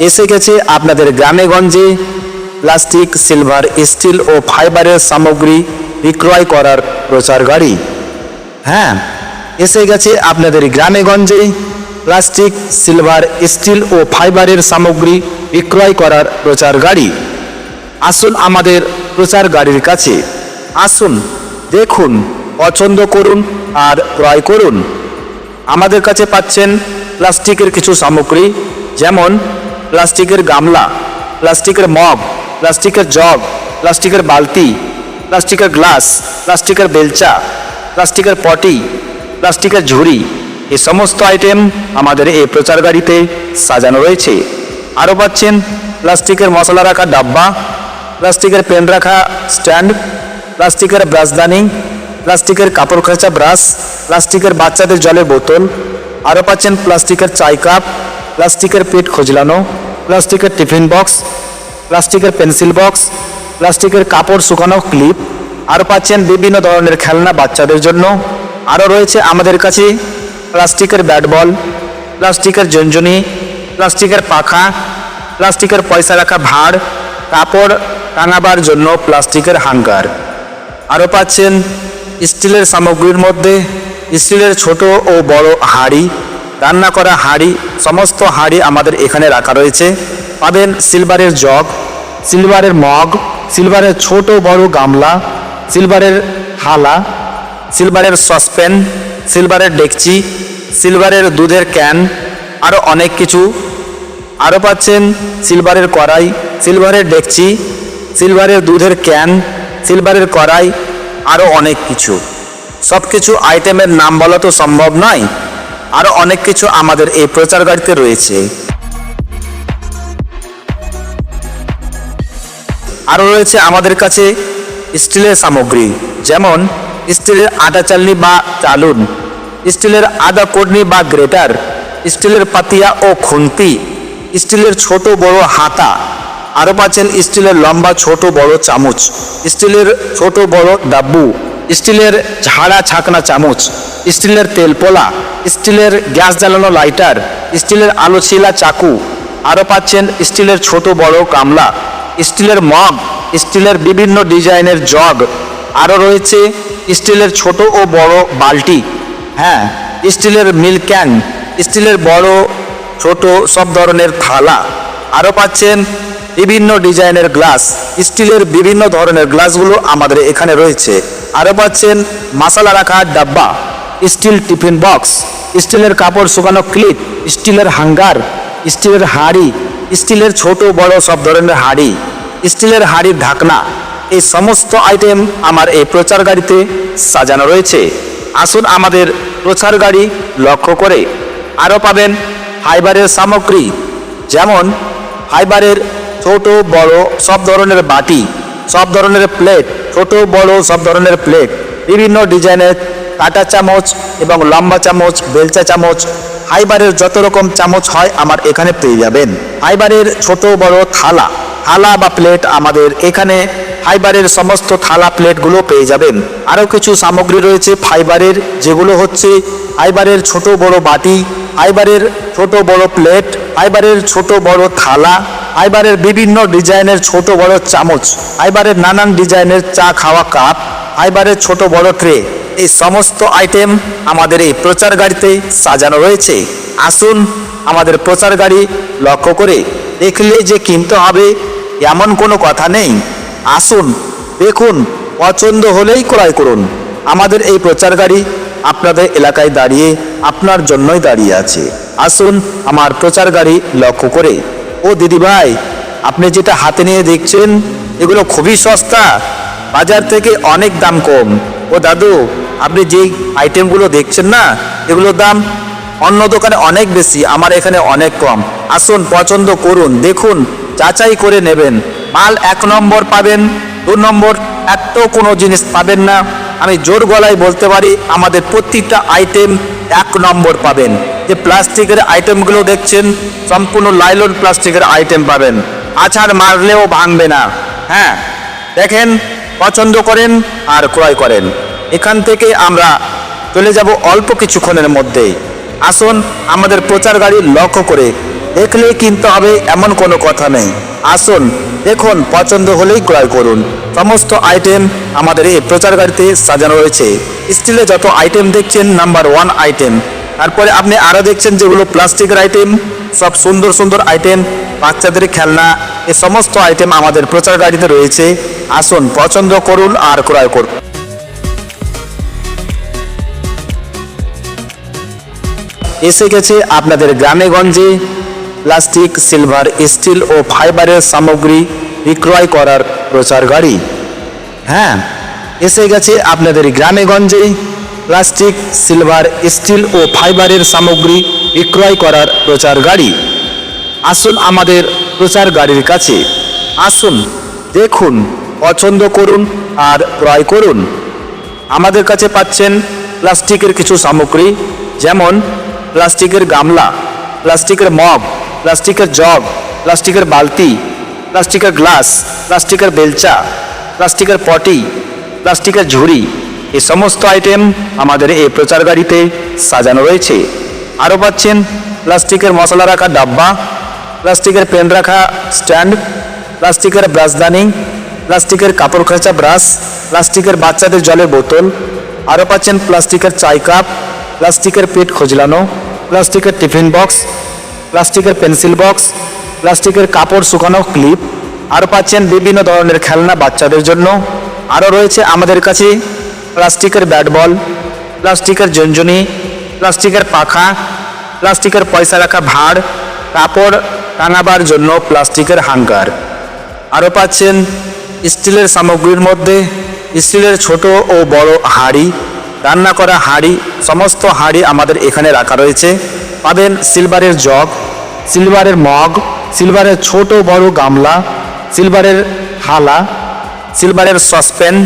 এসে গেছে আপনাদের গ্রামে গঞ্জে প্লাস্টিক, সিলভার, স্টিল ও ফাইবারের সামগ্রী বিক্রয় করার প্রচার গাড়ি। হ্যাঁ, এসে গেছে আপনাদের গ্রামে গঞ্জে প্লাস্টিক, সিলভার, স্টিল ও ফাইবারের সামগ্রী বিক্রয় করার প্রচার গাড়ি। আসুন আমাদের প্রচার গাড়ির কাছে, আসুন দেখুন, পছন্দ করুন আর ক্রয় করুন। আমাদের কাছে পাচ্ছেন প্লাস্টিকের কিছু সামগ্রী, যেমন প্লাস্টিকের গামলা, প্লাস্টিকের মগ, প্লাস্টিকের জগ, প্লাস্টিকের বালতি, প্লাস্টিকের গ্লাস, প্লাস্টিকের বেলচা, প্লাস্টিকের পটি, প্লাস্টিকের ঝুড়ি। এই সমস্ত আইটেম আমাদের এই প্রচার গাড়িতে সাজানো রয়েছে। আরও পাচ্ছেন প্লাস্টিকের মশলা রাখা ডাব্বা, প্লাস্টিকের পেন রাখা স্ট্যান্ড, প্লাস্টিকের ব্রাশদানি, প্লাস্টিকের কাপড় কাচা ব্রাশ, প্লাস্টিকের বাচ্চাদের জলের বোতল। আরও পাচ্ছেন প্লাস্টিকের চাই কাপ, প্লাস্টিকের পেট খোঁজলানো, প্লাস্টিকের টিফিন বক্স, প্লাস্টিকের পেন্সিল বক্স, প্লাস্টিকের কাপড় শুকানো ক্লিপ। আরও পাচ্ছেন বিভিন্ন ধরনের খেলনা বাচ্চাদের জন্য। আরও রয়েছে আমাদের কাছে প্লাস্টিকের ব্যাট বল, প্লাস্টিকের ঝুনঝুনি, প্লাস্টিকের পাখা, প্লাস্টিকের পয়সা রাখা ভাঁড়, কাপড় টাঙাবার জন্য প্লাস্টিকের হ্যাঙ্গার। আরও পাচ্ছেন স্টিলের সামগ্রীর মধ্যে স্টিলের ছোট ও বড় হাঁড়ি, রান্না করা হাঁড়ি, সমস্ত হাঁড়ি আমাদের এখানে রাখা রয়েছে। পাবেন সিলভারের জগ, সিলভারের মগ, সিলভারের ছোট বড় গামলা, সিলভারের থালা, সিলভারের সসপ্যান, সিলভারের ডেকচি, সিলভারের দুধের ক্যান, আরও অনেক কিছু। আরও পাচ্ছেন সিলভারের কড়াই, সিলভারের ডেকচি, সিলভারের দুধের ক্যান, সিলভারের কড়াই, আরও অনেক কিছু। সব কিছু আইটেমের নাম বলা তো সম্ভব নয়, আরও অনেক কিছু আমাদের এই প্রচার গাড়িতে রয়েছে। আরও রয়েছে আমাদের কাছে স্টিলের সামগ্রী, যেমন স্টিলের আটা চালনি বা চালুন, স্টিলের আদা কোটনি বা গ্রেটার, স্টিলের পাতিয়া ও খুন্তি, স্টিলের ছোট বড় হাতা। আরও পাচ্ছেন স্টিলের লম্বা ছোট বড় চামচ, স্টিলের ছোট বড় ডাব্বু, স্টিলের ঝাড়া ছাকনা চামচ, স্টিলের তেল পোলা, স্টিলের গ্যাস জ্বালানো লাইটার, স্টিলের আলু ছিলা চাকু। আরও পাচ্ছেন স্টিলের ছোট বড় গামলা, স্টিলের মগ, স্টিলের বিভিন্ন ডিজাইনের জগ। আরও রয়েছে স্টিলের ছোট ও বড় বালতি, হ্যাঁ, স্টিলের মিল্ক ক্যান, স্টিলের বড় ছোট সব ধরনের থালা। আরও পাচ্ছেন বিভিন্ন ডিজাইনের গ্লাস, স্টিলের বিভিন্ন ধরনের গ্লাসগুলো আমাদের এখানে রয়েছে। আরও পাচ্ছেন মশলা রাখার ডাব্বা, স্টিল টিফিন বক্স, স্টিলের কাপড় শুকানো ক্লিপ, স্টিলের হ্যাঙ্গার, স্টিলের হাঁড়ি, স্টিলের ছোট বড় সব ধরনের হাঁড়ি, স্টিলের হাঁড়ির ঢাকনা। এই সমস্ত আইটেম আমার এই প্রচার গাড়িতে সাজানো রয়েছে। আসুন আমাদের প্রচার গাড়ি লক্ষ্য করে। আরও পাবেন ফাইবারের সামগ্রী, যেমন ফাইবারের ছোট বড় সব ধরনের বাটি, সব ধরনের প্লেট, ছোট বড় সব ধরনের প্লেট, বিভিন্ন ডিজাইনের কাঁটা চামচ এবং লম্বা চামচ, বেলচা চামচ, ফাইবারের যত রকম চামচ হয় আমার এখানে পেয়ে যাবেন। ফাইবারের ছোট বড় থালা, থালা বা প্লেট আমাদের এখানে ফাইবারের সমস্ত থালা প্লেটগুলো পেয়ে যাবেন। আরও কিছু সামগ্রী রয়েছে ফাইবারের, যেগুলো হচ্ছে ফাইবারের ছোট বড় বাটি, ফাইবারের ছোট বড় প্লেট, ফাইবারের ছোট বড় থালা, ফাইবারের বিভিন্ন ডিজাইনের ছোট বড় চামচ, ফাইবারের নানান ডিজাইনের চা খাওয়া কাপ, ফাইবারের ছোট বড় ট্রে। এই সমস্ত আইটেম আমাদের এই প্রচার গাড়িতে সাজানো রয়েছে। আসুন আমাদের প্রচার গাড়ি লক্ষ্য করে, দেখলে যে কিনতে হবে এমন কোনো কথা নেই। আসুন দেখুন, পছন্দ হলেই ক্রয় করুন। আমাদের এই প্রচার গাড়ি আপনাদের এলাকায় দাঁড়িয়ে আপনার জন্যই দাঁড়িয়ে আছে। আসুন আমার প্রচার গাড়ি লক্ষ্য করে। ও দিদিভাই, আপনি যেটা হাতে নিয়ে দেখছেন এগুলো খুবই সস্তা, বাজার থেকে অনেক দাম কম। ও দাদু, আপনি যেই আইটেমগুলো দেখছেন না, এগুলোর দাম অন্য দোকানে অনেক বেশি, আমার এখানে অনেক কম। আসুন পছন্দ করুন, দেখুন, যাচাই করে নেবেন। মাল 1 নম্বর পাবেন, 2 নম্বর এত কোনো জিনিস পাবেন না। আমি জোর গলায় বলতে পারি আমাদের প্রত্যেকটা আইটেম 1 নম্বর পাবেন। যে প্লাস্টিকের আইটেমগুলো দেখছেন সম্পূর্ণ লাইলন প্লাস্টিকের আইটেম পাবেন, আছাড় মারলেও ভাঙবে না। হ্যাঁ, দেখেন, পছন্দ করেন আর ক্রয় করেন। এখান থেকে আমরা চলে যাব অল্প কিছুক্ষণের মধ্যেই। আসুন আমাদের প্রচার গাড়ি লক্ষ্য করে দেখলেই কিনতে হবে এমন কোনো কথা নেই। আসুন দেখুন, পছন্দ হলেই ক্রয় করুন। সমস্ত আইটেম আমাদের এই প্রচার গাড়িতে সাজানো রয়েছে। স্টিলে যত আইটেম দেখছেন নাম্বার 1 আইটেম, তারপরে আপনি আরও দেখছেন যেগুলো প্লাস্টিকের আইটেম, সব সুন্দর সুন্দর আইটেম, বাচ্চাদের খেলনা, এই সমস্ত আইটেম আমাদের প্রচার গাড়িতে রয়েছে। আসুন পছন্দ করুন আর ক্রয় করুন। এসে গেছে আপনাদের গ্রামে গঞ্জে প্লাস্টিক, সিলভার, স্টিল ও ফাইবারের সামগ্রী বিক্রয় করার প্রচার গাড়ি। হ্যাঁ, এসে গেছে আপনাদের গ্রামে গঞ্জে প্লাস্টিক, সিলভার, স্টিল ও ফাইবারের সামগ্রী বিক্রয় করার প্রচার গাড়ি। আসুন আমাদের প্রচার গাড়ির কাছে, আসুন দেখুন, পছন্দ করুন আর ক্রয় করুন। আমাদের কাছে পাচ্ছেন প্লাস্টিকের কিছু সামগ্রী, যেমন প্লাস্টিকের গামলা, প্লাস্টিকের মগ, প্লাস্টিকের জগ, প্লাস্টিকের বালতি, প্লাস্টিকের গ্লাস, প্লাস্টিকের বেলচা, প্লাস্টিকের পটি, প্লাস্টিকের ঝুড়ি, এই সমস্ত আইটেম আমাদের এই প্রচার গাড়িতে সাজানো রয়েছে। আরও পাচ্ছেন প্লাস্টিকের মশলা রাখা ডাব্বা, প্লাস্টিকের পেন রাখা স্ট্যান্ড, প্লাস্টিকের ব্রাশদানি, প্লাস্টিকের কাপড় কাচা ব্রাশ, প্লাস্টিকের বাচ্চাদের জলের বোতল। আরও পাচ্ছেন প্লাস্টিকের চাই কাপ, প্লাস্টিকের পেট খোঁজলানো, প্লাস্টিকের টিফিন বক্স, প্লাস্টিকের পেন্সিল বক্স, প্লাস্টিকের কাপড় শুকানো ক্লিপ। আরও পাচ্ছেন বিভিন্ন ধরনের খেলনা বাচ্চাদের জন্য। আরও রয়েছে আমাদের কাছে প্লাস্টিকের ব্যাট বল, প্লাস্টিকের ঝুনঝুনি, প্লাস্টিকের পাখা, প্লাস্টিকের পয়সা রাখা ভাঁড়, কাপড় টাঙাবার জন্য প্লাস্টিকের হ্যাঙ্গার। আরও পাচ্ছেন স্টিলের সামগ্রীর মধ্যে স্টিলের ছোট ও বড় হাঁড়ি, রান্না করা হাঁড়ি, সমস্ত হাঁড়ি আমাদের এখানে রাখা রয়েছে। পাবেন সিলভারের জগ, সিলভারের মগ, সিলভারের ছোট বড় গামলা, সিলভারের থালা, সিলভারের সসপ্যান,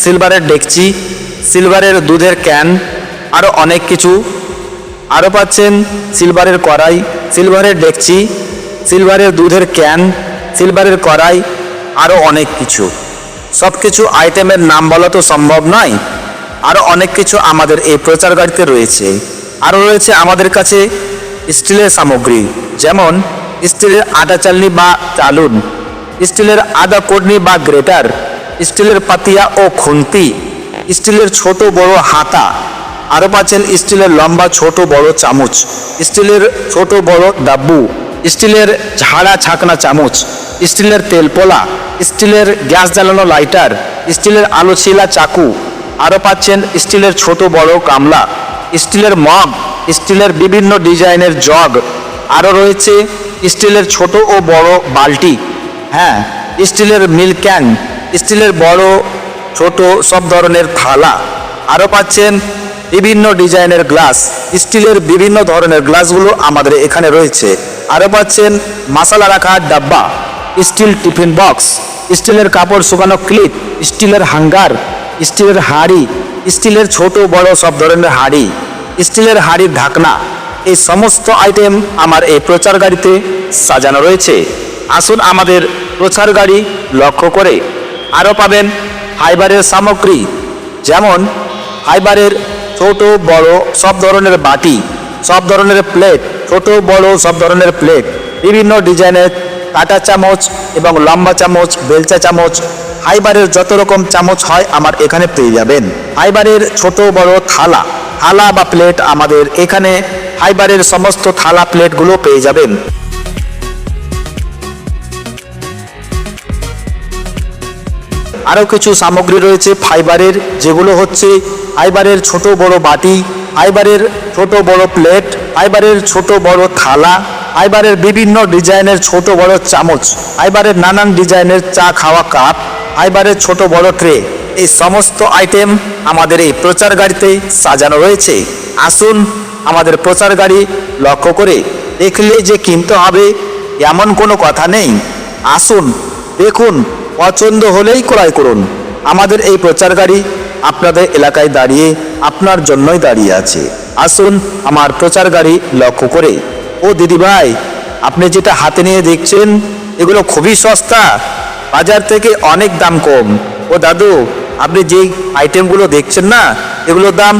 সিলভারের ডেকচি, সিলভারের দুধের ক্যান, আরও অনেক কিছু। আরও পাচ্ছেন সিলভারের কড়াই, সিলভারের ডেকচি, সিলভারের দুধের ক্যান, সিলভারের কড়াই, আরও অনেক কিছু। সব কিছু আইটেমের নাম বলা তো সম্ভব নয়, আরও অনেক কিছু আমাদের এই প্রচার গাড়িতে রয়েছে। আরও রয়েছে আমাদের কাছে স্টিলের সামগ্রী, যেমন স্টিলের আটা চালনি বা চালুন, স্টিলের আদা কোটনি বা গ্রেটার, স্টিলের পাতিয়া ও খুন্তি, স্টিলের ছোট বড় হাতা। আরও পাচ্ছেন স্টিলের লম্বা ছোট বড় চামচ, স্টিলের ছোট বড় ডাব্বু, স্টিলের ঝাড়া ছাকনা চামচ, স্টিলের তেল পোলা, স্টিলের গ্যাস জ্বালানো লাইটার, স্টিলের আলু ছিলা চাকু। আরও পাচ্ছেন স্টিলের ছোট বড় গামলা, স্টিলের মগ, স্টিলের বিভিন্ন ডিজাইনের জগ। আরও রয়েছে স্টিলের ছোট ও বড় বালতি, হ্যাঁ, স্টিলের মিল্ক ক্যান, স্টিলের বড় ছোট সব ধরনের থালা। আরও পাচ্ছেন বিভিন্ন ডিজাইনের গ্লাস, স্টিলের বিভিন্ন ধরনের গ্লাসগুলো আমাদের এখানে রয়েছে। আরও পাচ্ছেন মশলা রাখার ডাব্বা, স্টিল টিফিন বক্স, স্টিলের কাপড় শুকানো ক্লিপ, স্টিলের হ্যাঙ্গার, স্টিলের হাঁড়ি, স্টিলের ছোট বড় সব ধরনের হাঁড়ি, স্টিলের হাঁড়ির ঢাকনা। এই সমস্ত আইটেম আমার এই প্রচার গাড়িতে সাজানো রয়েছে। আসুন আমাদের প্রচার গাড়ি লক্ষ্য করে। আরও পাবেন ফাইবারের সামগ্রী, যেমন ফাইবারের ছোট বড় সব ধরনের বাটি, সব ধরনের প্লেট, ছোট বড় সব ধরনের প্লেট, বিভিন্ন ডিজাইনের কাঁটা চামচ এবং লম্বা চামচ, বেলচা চামচ, ফাইবারের যত রকম চামচ হয় আমার এখানে পেয়ে যাবেন। ফাইবারের ছোট বড় থালা, থালা বা প্লেট আমাদের এখানে ফাইবারের সমস্ত থালা প্লেটগুলো পেয়ে যাবেন। আরও কিছু সামগ্রী রয়েছে ফাইবারের, যেগুলো হচ্ছে ফাইবারের ছোট বড় বাটি, ফাইবারের ছোট বড় প্লেট, ফাইবারের ছোট বড় থালা, ফাইবারের বিভিন্ন ডিজাইনের ছোট বড় চামচ, ফাইবারের নানান ডিজাইনের চা খাওয়া কাপ, ফাইবারের ছোট বড় ট্রে। এই সমস্ত আইটেম আমাদের এই প্রচার গাড়িতে সাজানো রয়েছে। আসুন আমাদের প্রচার গাড়ি লক্ষ্য করে, দেখলে যে কিনতে হবে এমন কোনো কথা নেই। আসুন দেখুন, পছন্দ হলেই ক্রয় করুন। আমাদের এই প্রচার গাড়ি আপনাদের এলাকায় দাঁড়িয়ে আপনার জন্যই দাঁড়িয়ে আছে। আসুন আমার প্রচার গাড়ি লক্ষ্য করে। ও দিদি ভাই, আপনি যেটা হাতে নিয়ে দেখছেন এগুলো খুবই সস্তা, বাজার থেকে অনেক দাম কম। ও দাদু, আপনি যেই আইটেমগুলো দেখছেন না, এগুলোর দাম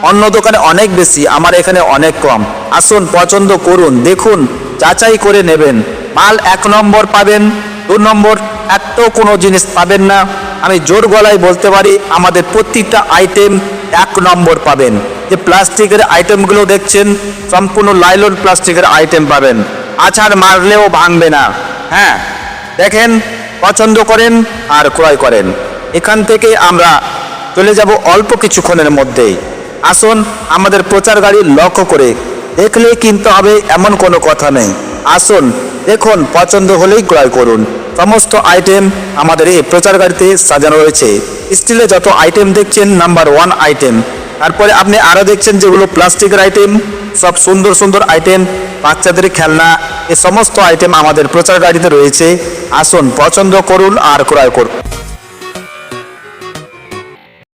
অন্য দোকানে অনেক বেশি, আমার এখানে অনেক কম। আসুন পছন্দ করুন, দেখুন যাচাই করে নেবেন। মাল 1 নম্বর পাবেন, 2 নম্বর এত কোনো জিনিস পাবেন না। আমি জোর গলায় বলতে পারি আমাদের প্রত্যেকটা আইটেম 1 নম্বর পাবেন। যে প্লাস্টিকের আইটেমগুলো দেখছেন সম্পূর্ণ লাইলন প্লাস্টিকের আইটেম পাবেন, আছাড় মারলেও ভাঙবে না। হ্যাঁ, দেখেন, পছন্দ করেন আর ক্রয় করেন। এখান থেকে আমরা চলে যাব অল্প কিছুক্ষণের মধ্যেই। আসুন আমাদের প্রচার গাড়ি লক্ষ্য করে দেখলেই কিনতে হবে এমন কোনো কথা নেই। আসুন দেখুন, পছন্দ হলেই ক্রয় করুন। সমস্ত আইটেম আমাদের এই প্রচার গাড়িতে সাজানো রয়েছে। স্টিলে যত আইটেম দেখছেন নাম্বার 1 আইটেম, তারপরে আপনি আরও দেখছেন যেগুলো প্লাস্টিকের আইটেম, সব সুন্দর সুন্দর আইটেম, বাচ্চাদের খেলনা, এই সমস্ত আইটেম আমাদের প্রচার গাড়িতে রয়েছে। আসুন পছন্দ করুন আর ক্রয় করুন।